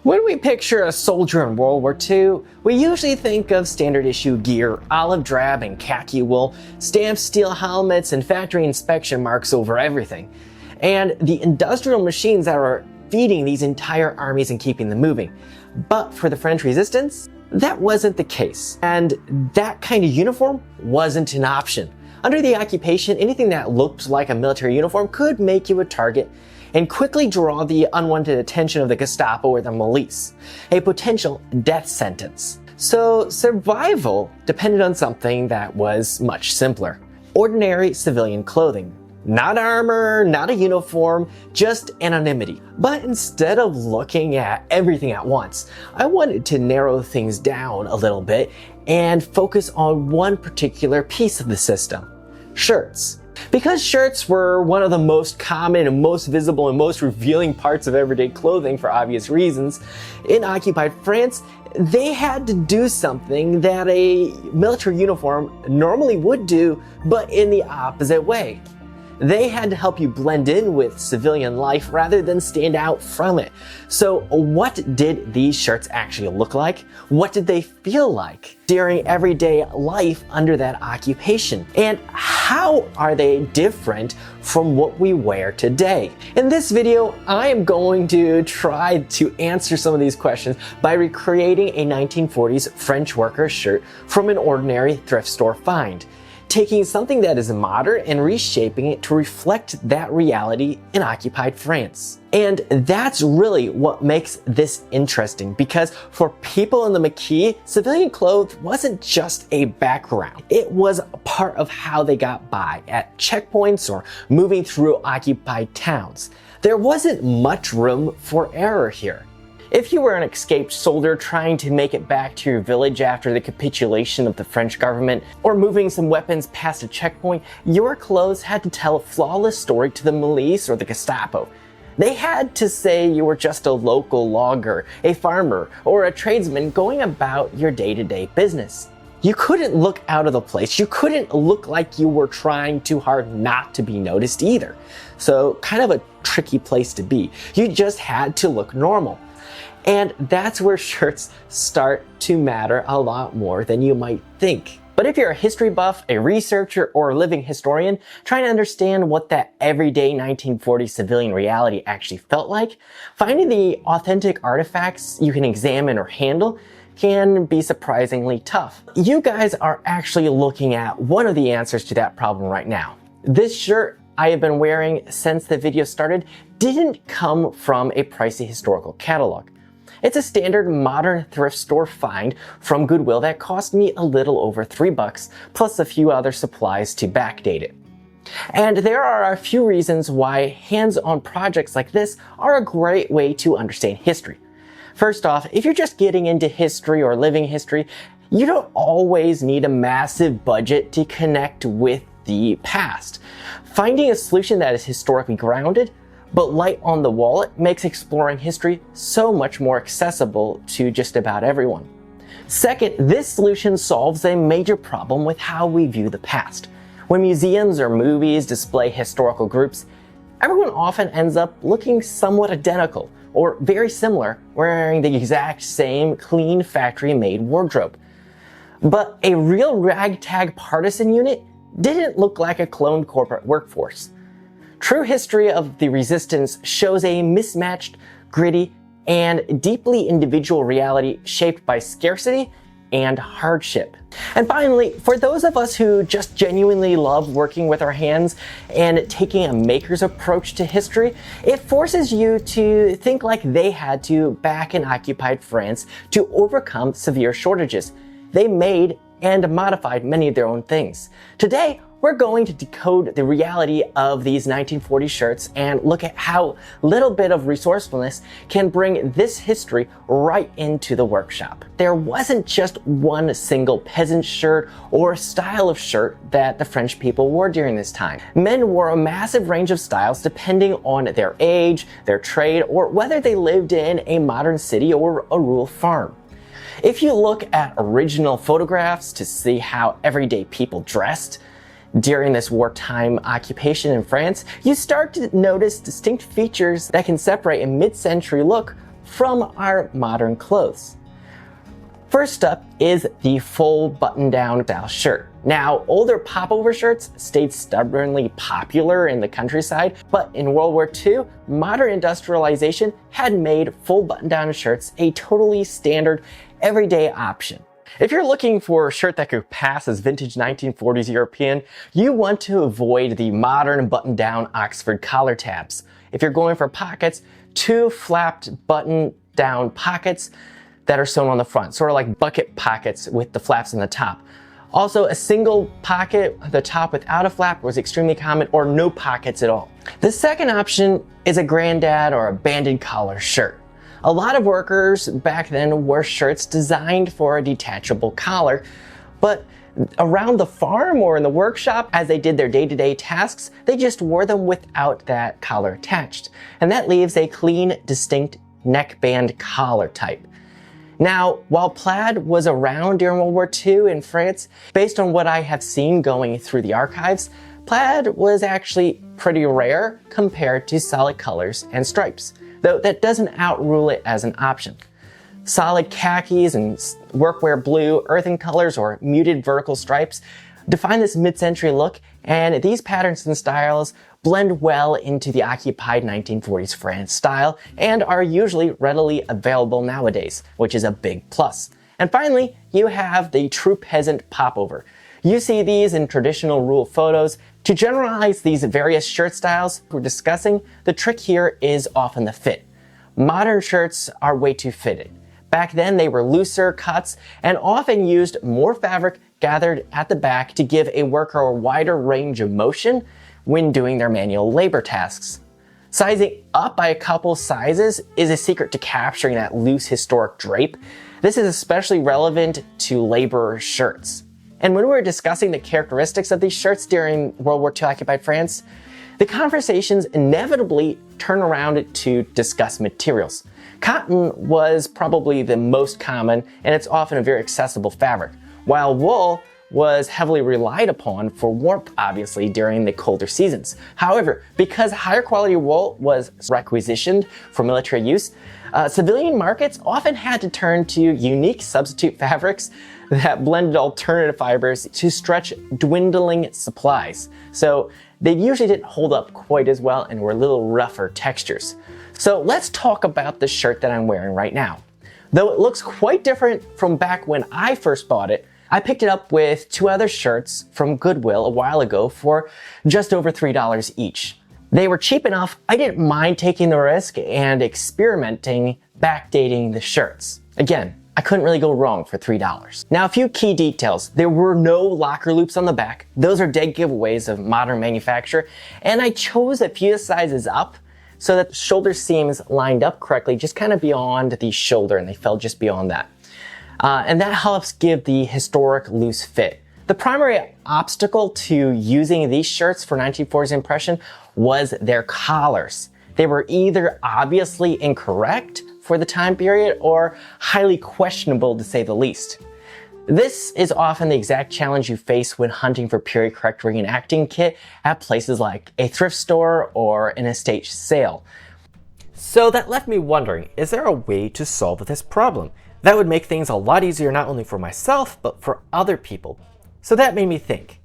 When we picture a soldier in World War II, we usually think of standard issue gear, olive drab and khaki wool, stamped steel helmets, and factory inspection marks over everything. And the industrial machines that are feeding these entire armies and keeping them moving. But for the French resistance, that wasn't the case. And that kind of uniform wasn't an option. Under the occupation, anything that looked like a military uniform could make you a target and quickly draw the unwanted attention of the Gestapo or the Milice, a potential death sentence. So survival depended on something that was much simpler. Ordinary civilian clothing. Not armor, not a uniform, just anonymity. But instead of looking at everything at once, I wanted to narrow things down a little bit and focus on one particular piece of the system: shirts. Because shirts were one of the most common and most visible and most revealing parts of everyday clothing for obvious reasons, in occupied France, they had to do something that a military uniform normally would do, but in the opposite way. They had to help you blend in with civilian life rather than stand out from it. So what did these shirts actually look like? What did they feel like during everyday life under that occupation? And how are they different from what we wear today? In this video, I am going to try to answer some of these questions by recreating a 1940s French worker shirt from an ordinary thrift store find, taking something that is modern and reshaping it to reflect that reality in occupied France. And that's really what makes this interesting, because for people in the Maquis, civilian clothes wasn't just a background. It was a part of how they got by at checkpoints or moving through occupied towns. There wasn't much room for error here. If you were an escaped soldier trying to make it back to your village after the capitulation of the French government, or moving some weapons past a checkpoint, your clothes had to tell a flawless story to the Milice or the Gestapo. They had to say you were just a local logger, a farmer, or a tradesman going about your day-to-day business. You couldn't look out of the place. You couldn't look like you were trying too hard not to be noticed either. So kind of a tricky place to be. You just had to look normal. And that's where shirts start to matter a lot more than you might think. But if you're a history buff, a researcher, or a living historian trying to understand what that everyday 1940s civilian reality actually felt like, finding the authentic artifacts you can examine or handle can be surprisingly tough. You guys are actually looking at one of the answers to that problem right now. This shirt I have been wearing since the video started didn't come from a pricey historical catalog. It's a standard modern thrift store find from Goodwill that cost me a little over $3 plus a few other supplies to backdate it. And there are a few reasons why hands-on projects like this are a great way to understand history. First off, if you're just getting into history or living history, you don't always need a massive budget to connect with the past. Finding a solution that is historically grounded but light on the wallet makes exploring history so much more accessible to just about everyone. Second, this solution solves a major problem with how we view the past. When museums or movies display historical groups, everyone often ends up looking somewhat identical or very similar, wearing the exact same clean factory-made wardrobe. But a real ragtag partisan unit didn't look like a cloned corporate workforce. True history of the resistance shows a mismatched, gritty, and deeply individual reality shaped by scarcity and hardship. And finally, for those of us who just genuinely love working with our hands and taking a maker's approach to history, it forces you to think like they had to back in occupied France to overcome severe shortages. They made and modified many of their own things. Today, we're going to decode the reality of these 1940 shirts and look at how a little bit of resourcefulness can bring this history right into the workshop. There wasn't just one single peasant shirt or style of shirt that the French people wore during this time. Men wore a massive range of styles depending on their age, their trade, or whether they lived in a modern city or a rural farm. If you look at original photographs to see how everyday people dressed during this wartime occupation in France, you start to notice distinct features that can separate a mid-century look from our modern clothes. First up is the full button-down style shirt. Now, older popover shirts stayed stubbornly popular in the countryside, but in World War II, modern industrialization had made full button-down shirts a totally standard, everyday option. If you're looking for a shirt that could pass as vintage 1940s European, you want to avoid the modern button-down Oxford collar tabs. If you're going for pockets, two flapped button-down pockets that are sewn on the front, sort of like bucket pockets with the flaps on the top. Also, a single pocket at the top without a flap was extremely common, or no pockets at all. The second option is a granddad or a banded collar shirt. A lot of workers back then wore shirts designed for a detachable collar, but around the farm or in the workshop, as they did their day-to-day tasks, they just wore them without that collar attached. And that leaves a clean, distinct neckband collar type. Now, while plaid was around during World War II in France, based on what I have seen going through the archives, plaid was actually pretty rare compared to solid colors and stripes, though that doesn't outrule it as an option. Solid khakis and workwear blue, earthen colors, or muted vertical stripes define this mid-century look, and these patterns and styles blend well into the occupied 1940s France style and are usually readily available nowadays, which is a big plus. And finally, you have the true peasant popover. You see these in traditional rule photos. To generalize these various shirt styles we're discussing, the trick here is often the fit. Modern shirts are way too fitted. Back then, they were looser cuts and often used more fabric gathered at the back to give a worker a wider range of motion when doing their manual labor tasks. Sizing up by a couple sizes is a secret to capturing that loose historic drape. This is especially relevant to laborer shirts. And when we were discussing the characteristics of these shirts during World War II occupied France, the conversations inevitably turn around to discuss materials. Cotton was probably the most common, and it's often a very accessible fabric, while wool was heavily relied upon for warmth, obviously, during the colder seasons. However, because higher quality wool was requisitioned for military use, civilian markets often had to turn to unique substitute fabrics that blended alternative fibers to stretch dwindling supplies. So they usually didn't hold up quite as well and were a little rougher textures. So let's talk about the shirt that I'm wearing right now. Though it looks quite different from back when I first bought it, I picked it up with two other shirts from Goodwill a while ago for just over $3 each. They were cheap enough, I didn't mind taking the risk and experimenting backdating the shirts. Again, I couldn't really go wrong for $3. Now, a few key details. There were no locker loops on the back. Those are dead giveaways of modern manufacture. And I chose a few sizes up so that the shoulder seams lined up correctly, just kind of beyond the shoulder, and they fell just beyond that. And that helps give the historic loose fit. The primary obstacle to using these shirts for 1940s impression was their collars. They were either obviously incorrect for the time period or highly questionable to say the least. This is often the exact challenge you face when hunting for period correct reenacting kit at places like a thrift store or an estate sale. So that left me wondering, is there a way to solve this problem? That would make things a lot easier not only for myself, but for other people. So that made me think,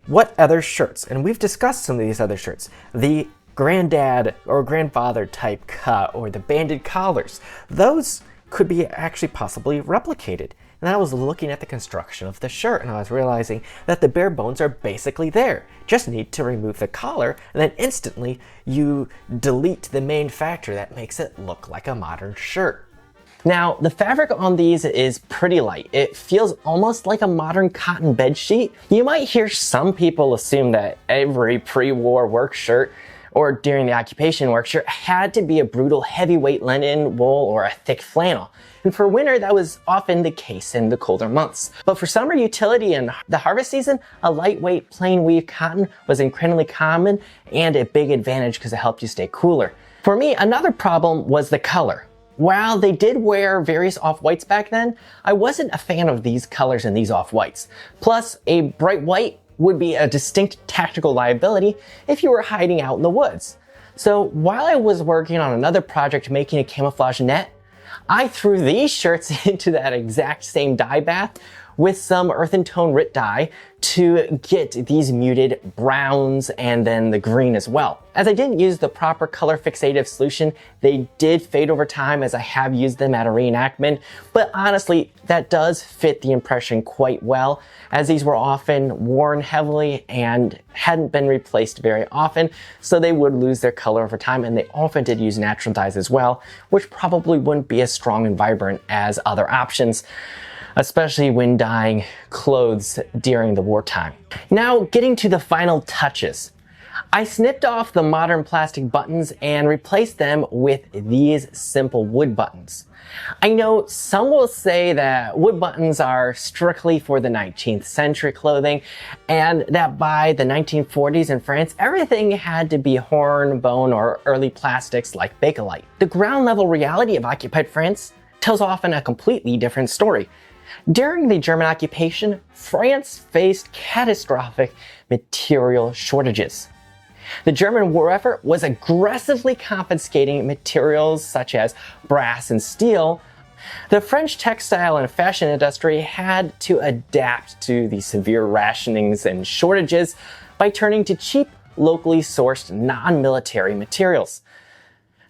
what other shirts, and we've discussed some of these other shirts, the granddad or grandfather type cut or the banded collars, those could be actually possibly replicated. And I was looking at the construction of the shirt and I was realizing that the bare bones are basically there. Just need to remove the collar and then instantly you delete the main factor that makes it look like a modern shirt. Now, the fabric on these is pretty light. It feels almost like a modern cotton bed sheet. You might hear some people assume that every pre-war work shirt or during the occupation work shirt had to be a brutal heavyweight linen, wool, or a thick flannel. And for winter, that was often the case in the colder months. But for summer utility and the harvest season, a lightweight plain weave cotton was incredibly common and a big advantage because it helped you stay cooler. For me, another problem was the color. While they did wear various off-whites back then, I wasn't a fan of these colors and these off-whites. Plus, a bright white would be a distinct tactical liability if you were hiding out in the woods. So while I was working on another project making a camouflage net, I threw these shirts into that exact same dye bath with some earth and tone RIT dye to get these muted browns and then the green as well. As I didn't use the proper color fixative solution, they did fade over time as I have used them at a reenactment, but honestly, that does fit the impression quite well, as these were often worn heavily and hadn't been replaced very often, so they would lose their color over time, and they often did use natural dyes as well, which probably wouldn't be as strong and vibrant as other options, especially when dyeing clothes during the wartime. Now, getting to the final touches. I snipped off the modern plastic buttons and replaced them with these simple wood buttons. I know some will say that wood buttons are strictly for the 19th century clothing, and that by the 1940s in France, everything had to be horn, bone, or early plastics like Bakelite. The ground level reality of occupied France tells often a completely different story. During the German occupation, France faced catastrophic material shortages. The German war effort was aggressively confiscating materials such as brass and steel. The French textile and fashion industry had to adapt to the severe rationings and shortages by turning to cheap, locally sourced non-military materials.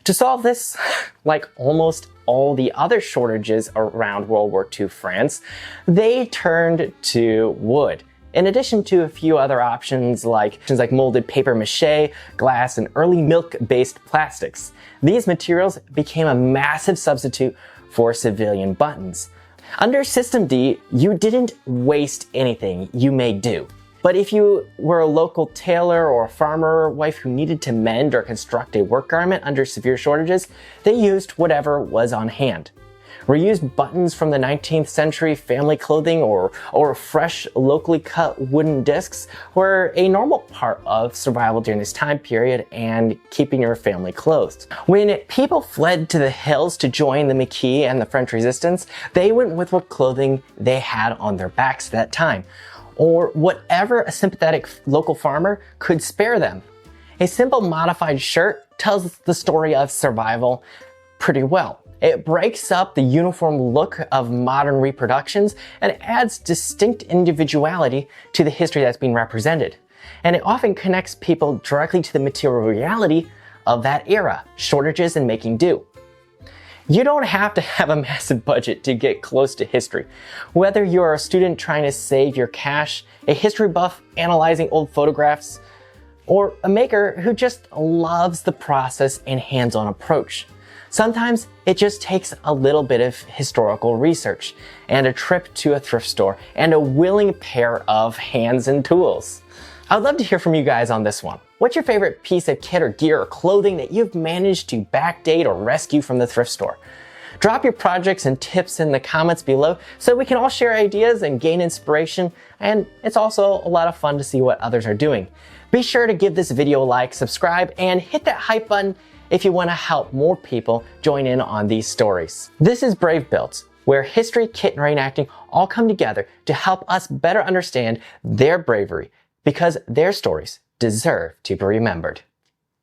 To solve this, like almost all the other shortages around World War II France, they turned to wood. In addition to a few other options like molded paper mache, glass, and early milk-based plastics. These materials became a massive substitute for civilian buttons. Under System D, you didn't waste anything, you made do. But if you were a local tailor or a farmer wife who needed to mend or construct a work garment under severe shortages, they used whatever was on hand. Reused buttons from the 19th century family clothing or fresh, locally cut wooden discs were a normal part of survival during this time period and keeping your family clothed. When people fled to the hills to join the Maquis and the French resistance, they went with what clothing they had on their backs at that time, or whatever a sympathetic local farmer could spare them. A simple modified shirt tells the story of survival pretty well. It breaks up the uniform look of modern reproductions and adds distinct individuality to the history that's being represented. And it often connects people directly to the material reality of that era, shortages and making do. You don't have to have a massive budget to get close to history. Whether you're a student trying to save your cash, a history buff analyzing old photographs, or a maker who just loves the process and hands-on approach. Sometimes it just takes a little bit of historical research and a trip to a thrift store and a willing pair of hands and tools. I'd love to hear from you guys on this one. What's your favorite piece of kit or gear or clothing that you've managed to backdate or rescue from the thrift store? Drop your projects and tips in the comments below so we can all share ideas and gain inspiration, and it's also a lot of fun to see what others are doing. Be sure to give this video a like, subscribe, and hit that hype button if you want to help more people join in on these stories. This is Brave Builds, where history, kit, and reenacting all come together to help us better understand their bravery, because their stories deserve to be remembered.